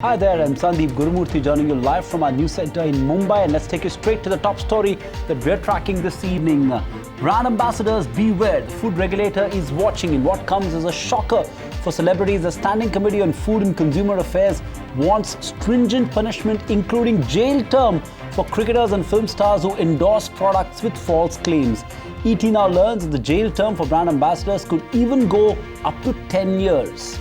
Hi there, I'm Sandeep Gurumurthy joining you live from our news center in Mumbai, and let's take you straight to the top story that we're tracking this evening. Brand ambassadors beware. The food regulator is watching in what comes as a shocker for celebrities. The Standing Committee on Food and Consumer Affairs wants stringent punishment, including jail term for cricketers and film stars who endorse products with false claims. ET now learns that the jail term for brand ambassadors could even go up to 10 years.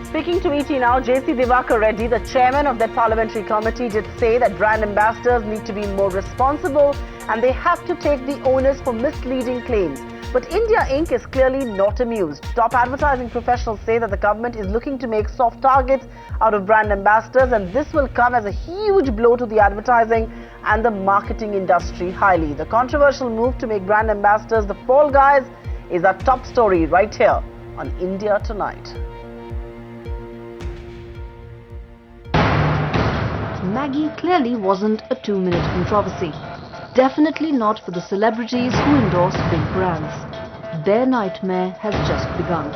Speaking to ET now, JC Reddy, the chairman of that parliamentary committee, did say that brand ambassadors need to be more responsible and they have to take the onus for misleading claims. But India Inc. is clearly not amused. Top advertising professionals say that the government is looking to make soft targets out of brand ambassadors, and this will come as a huge blow to the advertising and the marketing industry highly. The controversial move to make brand ambassadors the fall guys is our top story right here on India Tonight. Maggie clearly wasn't a 2-minute controversy. Definitely not for the celebrities who endorse big brands. Their nightmare has just begun.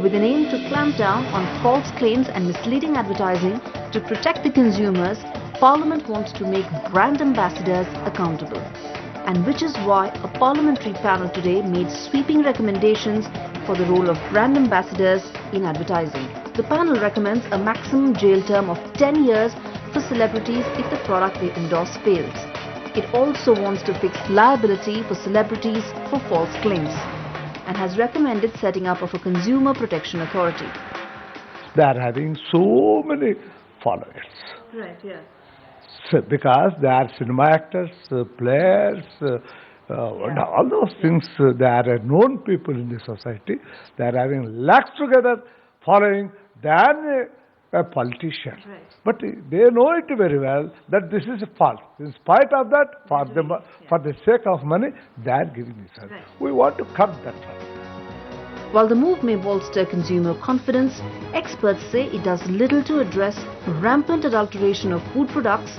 With an aim to clamp down on false claims and misleading advertising to protect the consumers, Parliament wants to make brand ambassadors accountable. And which is why a parliamentary panel today made sweeping recommendations for the role of brand ambassadors in advertising. The panel recommends a maximum jail term of 10 years for celebrities if the product they endorse fails. It also wants to fix liability for celebrities for false claims and has recommended setting up of a consumer protection authority. They are having so many followers. Right, yeah. So because they are cinema actors, players, and all those things, they are known people in the society. They are having lakhs together following than a politician. Right. But they know it very well that this is false. In spite of that, for the sake of money, they are giving this. Right. We want to curb that. While the move may bolster consumer confidence, experts say it does little to address rampant adulteration of food products,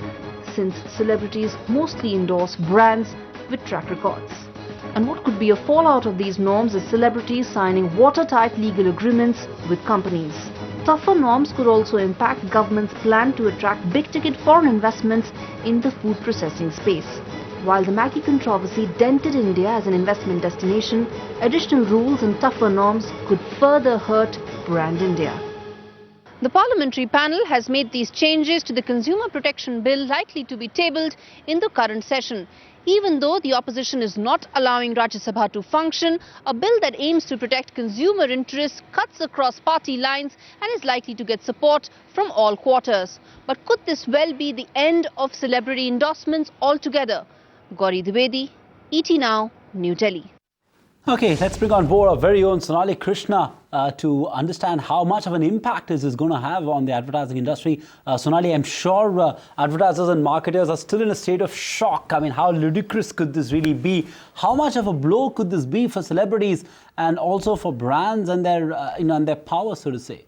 since celebrities mostly endorse brands with track records. And what could be a fallout of these norms is celebrities signing watertight legal agreements with companies. Tougher norms could also impact government's plan to attract big-ticket foreign investments in the food processing space. While the Maggie controversy dented India as an investment destination, additional rules and tougher norms could further hurt brand India. The parliamentary panel has made these changes to the Consumer Protection Bill likely to be tabled in the current session. Even though the opposition is not allowing Rajya Sabha to function, a bill that aims to protect consumer interests cuts across party lines and is likely to get support from all quarters. But could this well be the end of celebrity endorsements altogether? Gauri Dwivedi, ET Now, New Delhi. Okay, let's bring on board our very own Sonali Krishna to understand how much of an impact is this going to have on the advertising industry. Sonali, I'm sure advertisers and marketers are still in a state of shock. I mean, how ludicrous could this really be? How much of a blow could this be for celebrities and also for brands and their, and their power, so to say?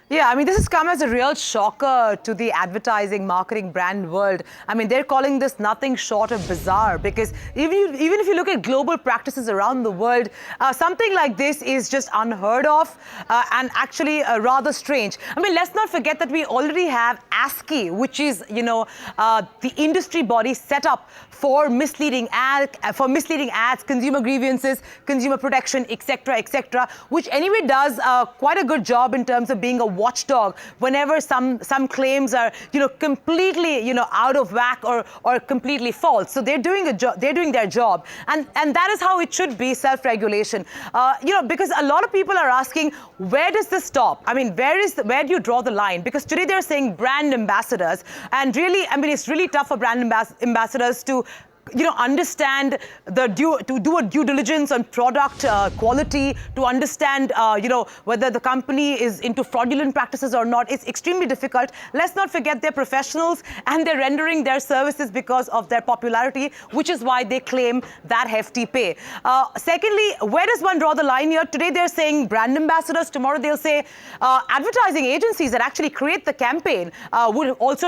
Yeah, I mean, this has come as a real shocker to the advertising, marketing, brand world. I mean, they're calling this nothing short of bizarre, because even if you look at global practices around the world, something like this is just unheard of and actually rather strange. I mean, let's not forget that we already have ASCII, which is, the industry body set up for misleading ads, consumer grievances, consumer protection, etc., which anyway does quite a good job in terms of being a watchdog whenever some claims are completely out of whack or completely false. So they're doing their job, and that is how it should be, self-regulation. Because a lot of people are asking, where does this stop? I mean, where do you draw the line? Because today they're saying brand ambassadors, and really, I mean, it's really tough for brand ambassadors to understand to do a due diligence on product quality, to understand, whether the company is into fraudulent practices or not. It's extremely difficult. Let's not forget they're professionals and they're rendering their services because of their popularity, which is why they claim that hefty pay. Secondly, where does one draw the line here? Today they're saying brand ambassadors. Tomorrow they'll say advertising agencies that actually create the campaign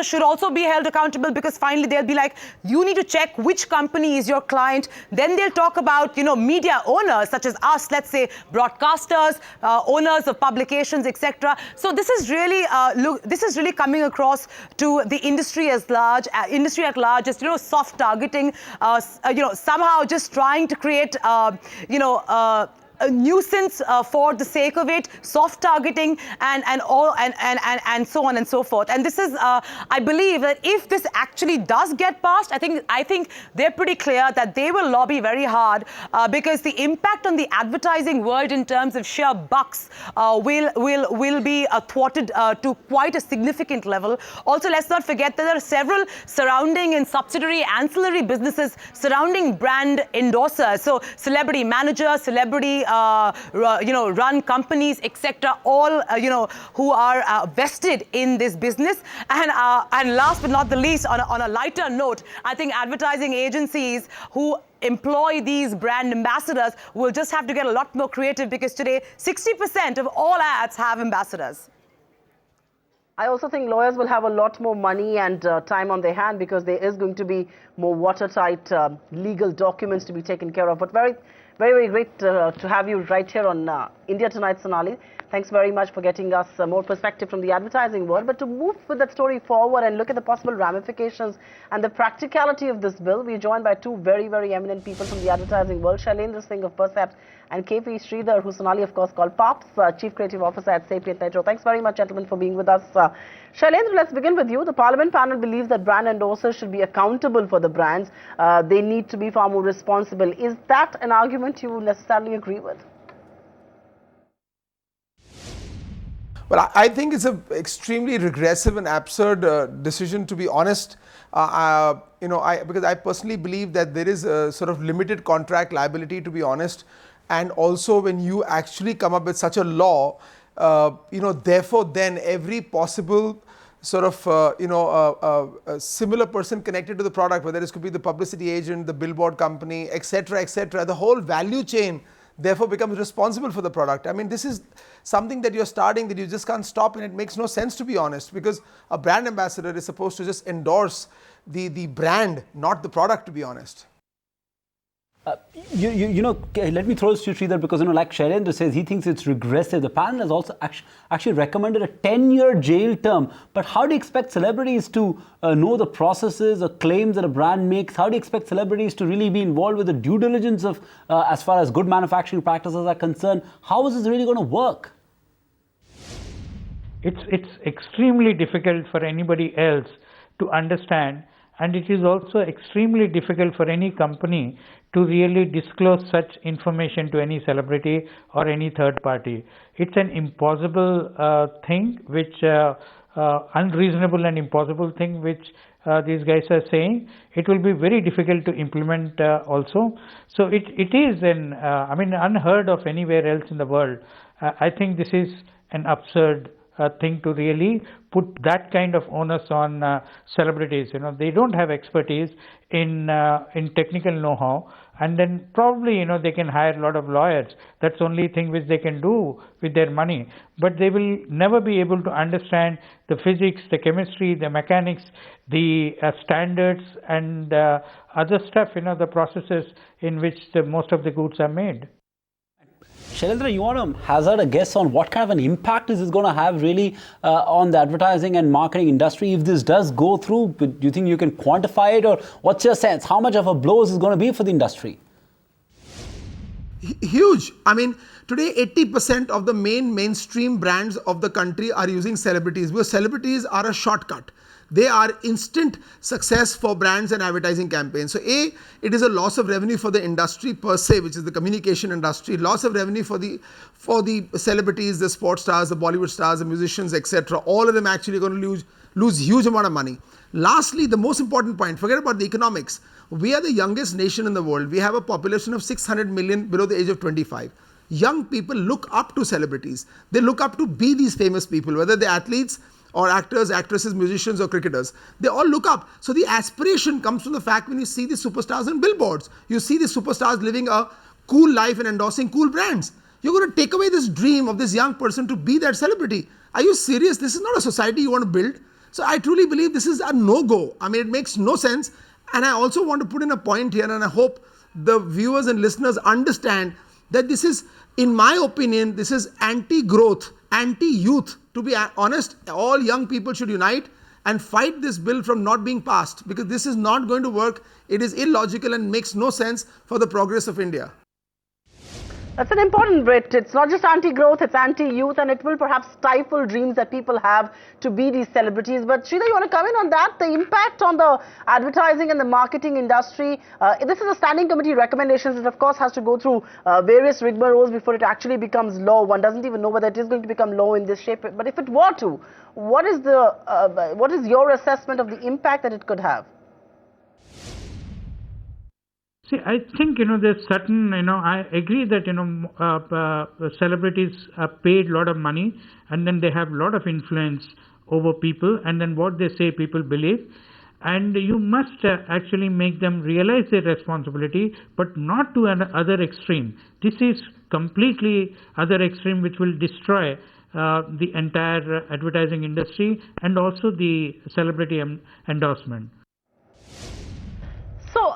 should also be held accountable, because finally they'll be like, you need to check which which company is your client. Then they'll talk about, media owners such as us, let's say broadcasters, owners of publications, etc. So this is really coming across to the industry at large, just soft targeting, somehow just trying to create a nuisance for the sake of it, soft targeting, and so on and so forth. And this is, I believe that if this actually does get passed, I think they're pretty clear that they will lobby very hard because the impact on the advertising world in terms of sheer bucks will be thwarted to quite a significant level. Also, let's not forget that there are several surrounding and subsidiary ancillary businesses surrounding brand endorsers. So celebrity managers, celebrity run companies, etc., all who are vested in this business. And last but not the least, on a lighter note, I think advertising agencies who employ these brand ambassadors will just have to get a lot more creative, because today 60% of all ads have ambassadors. I also think lawyers will have a lot more money and time on their hand, because there is going to be more watertight legal documents to be taken care of. But very, very great to have you right here on India Tonight, Sonali. Thanks very much for getting us more perspective from the advertising world. But to move with that story forward and look at the possible ramifications and the practicality of this bill, we're joined by two very, very eminent people from the advertising world, Shailendra Singh of Percept and KP Sridhar, who Sonali, of course, called Pops, Chief Creative Officer at Sapient Metro. Thanks very much, gentlemen, for being with us. Shailendra, let's begin with you. The Parliament panel believes that brand endorsers should be accountable for the brands. They need to be far more responsible. Is that an argument you necessarily agree with? Well, I think it's an extremely regressive and absurd decision, to be honest. Because I personally believe that there is a sort of limited contract liability, to be honest. And also, when you actually come up with such a law, therefore, then every possible sort of, a similar person connected to the product, whether it could be the publicity agent, the billboard company, etc., the whole value chain therefore becomes responsible for the product. I mean, this is something that you're starting that you just can't stop, and it makes no sense, to be honest, because a brand ambassador is supposed to just endorse the brand, not the product, to be honest. Let me throw this to you, Sridhar, because like Shailendra says, he thinks it's regressive. The panel has also actually recommended a 10-year jail term. But how do you expect celebrities to know the processes or claims that a brand makes? How do you expect celebrities to really be involved with the due diligence of as far as good manufacturing practices are concerned? How is this really going to work? It's extremely difficult for anybody else to understand, and it is also extremely difficult for any company to really disclose such information to any celebrity or any third party. It's an impossible thing, which unreasonable and impossible thing which these guys are saying. It will be very difficult to implement also. So it is unheard of anywhere else in the world. I think this is an absurd thing to really put that kind of onus on celebrities. They don't have expertise in technical know-how, and then probably they can hire a lot of lawyers. That's the only thing which they can do with their money. But they will never be able to understand the physics, the chemistry, the mechanics, the standards, and other stuff. The processes in which most of the goods are made. Shailendra, you want to hazard a guess on what kind of an impact is this going to have really on the advertising and marketing industry if this does go through? Do you think you can quantify it, or what's your sense? How much of a blow is this going to be for the industry? Huge. I mean, today 80% of the mainstream brands of the country are using celebrities, because celebrities are a shortcut. They are instant success for brands and advertising campaigns. So it is a loss of revenue for the industry per se, which is the communication industry, loss of revenue for the celebrities, the sports stars, the Bollywood stars, the musicians, etc. All of them actually going to lose huge amount of money. Lastly, the most important point, forget about the economics. We are the youngest nation in the world. We have a population of 600 million below the age of 25. Young people look up to celebrities. They look up to be these famous people, whether they're athletes or actors, actresses, musicians, or cricketers. They all look up. So the aspiration comes from the fact when you see the superstars on billboards. You see the superstars living a cool life and endorsing cool brands. You're going to take away this dream of this young person to be that celebrity. Are you serious? This is not a society you want to build. So I truly believe this is a no-go. I mean, it makes no sense. And I also want to put in a point here, and I hope the viewers and listeners understand that this is, in my opinion, this is anti-growth, anti-youth. To be honest, all young people should unite and fight this bill from not being passed, because this is not going to work. It is illogical and makes no sense for the progress of India. That's an important bit. It's not just anti-growth, it's anti-youth, and it will perhaps stifle dreams that people have to be these celebrities. But Sridhar, you want to come in on that? The impact on the advertising and the marketing industry. This is a standing committee recommendations. It of course has to go through various rigmaroles before it actually becomes law. One doesn't even know whether it is going to become law in this shape. But if it were to, what is your assessment of the impact that it could have? See, I think, there's certain, I agree that, celebrities are paid a lot of money, and then they have a lot of influence over people, and then what they say people believe. And you must actually make them realize their responsibility, but not to another extreme. This is completely other extreme, which will destroy the entire advertising industry and also the celebrity endorsement. So,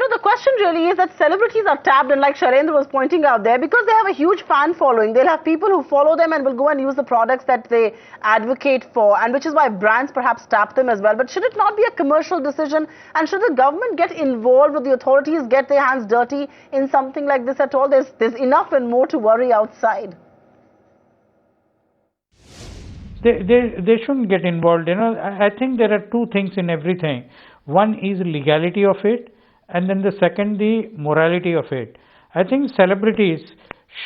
the question really is that celebrities are tapped, and like Shailendra was pointing out there, because they have a huge fan following. They'll have people who follow them and will go and use the products that they advocate for, and which is why brands perhaps tap them as well. But should it not be a commercial decision, and should the government get involved with the authorities, get their hands dirty in something like this at all? There's enough and more to worry outside. They shouldn't get involved. I think there are two things in everything. One is legality of it, and then the second, the morality of it. I think celebrities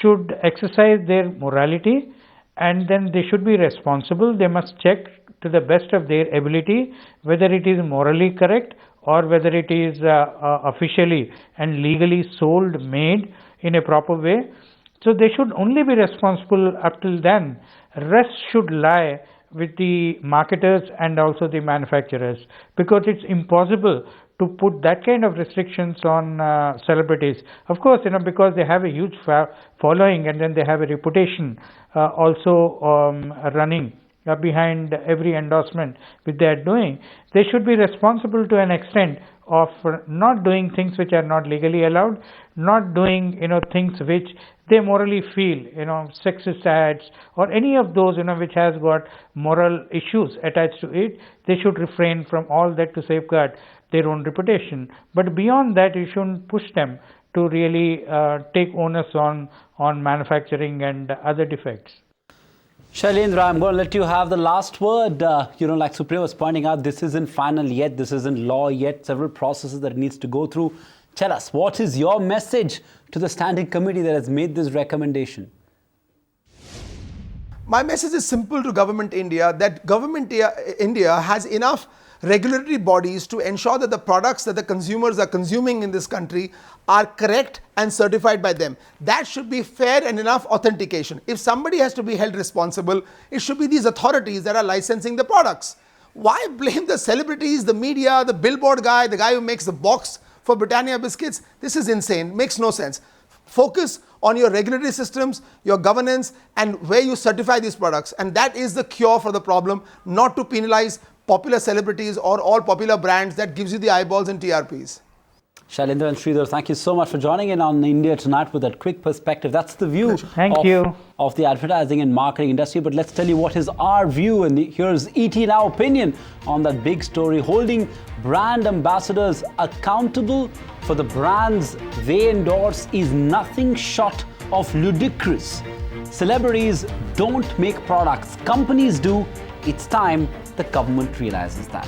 should exercise their morality, and then they should be responsible. They must check to the best of their ability whether it is morally correct or whether it is officially and legally sold, made in a proper way. So they should only be responsible up till then. Rest should lie with the marketers and also the manufacturers, because it's impossible to put that kind of restrictions on celebrities. Of course, because they have a huge following, and then they have a reputation also running behind every endorsement which they are doing. They should be responsible to an extent of not doing things which are not legally allowed, not doing things which they morally feel, sexist ads or any of those which has got moral issues attached to it. They should refrain from all that to safeguard their own reputation. But beyond that, you shouldn't push them to really take onus on manufacturing and other defects. Shailendra, I'm going to let you have the last word. Like Supriya was pointing out, this isn't final yet. This isn't law yet. Several processes that it needs to go through. Tell us, what is your message to the standing committee that has made this recommendation? My message is simple to Government India, that Government India has enough regulatory bodies to ensure that the products that the consumers are consuming in this country are correct and certified by them. That should be fair and enough authentication. If somebody has to be held responsible, it should be these authorities that are licensing the products. Why blame the celebrities, the media, the billboard guy, the guy who makes the box for Britannia biscuits? This is insane, makes no sense. Focus on your regulatory systems, your governance, and where you certify these products. And that is the cure for the problem, not to penalize popular celebrities or all popular brands that gives you the eyeballs and TRPs. Shailendra and Sridhar, thank you so much for joining in on India Tonight with that quick perspective. That's the view of the advertising and marketing industry. But let's tell you what is our view. And here's ET Now opinion on that big story. Holding brand ambassadors accountable for the brands they endorse is nothing short of ludicrous. Celebrities don't make products. Companies do. It's time the government realizes that.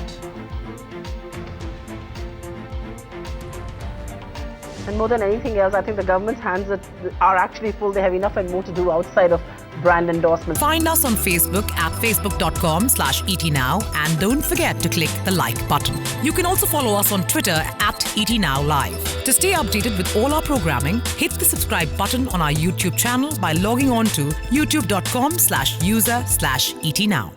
And more than anything else, I think the government's hands are actually full. They have enough and more to do outside of brand endorsements. Find us on Facebook at facebook.com/ETNow, and don't forget to click the like button. You can also follow us on Twitter at ETNowLive. To stay updated with all our programming, hit the subscribe button on our YouTube channel by logging on to youtube.com/user/ETNow.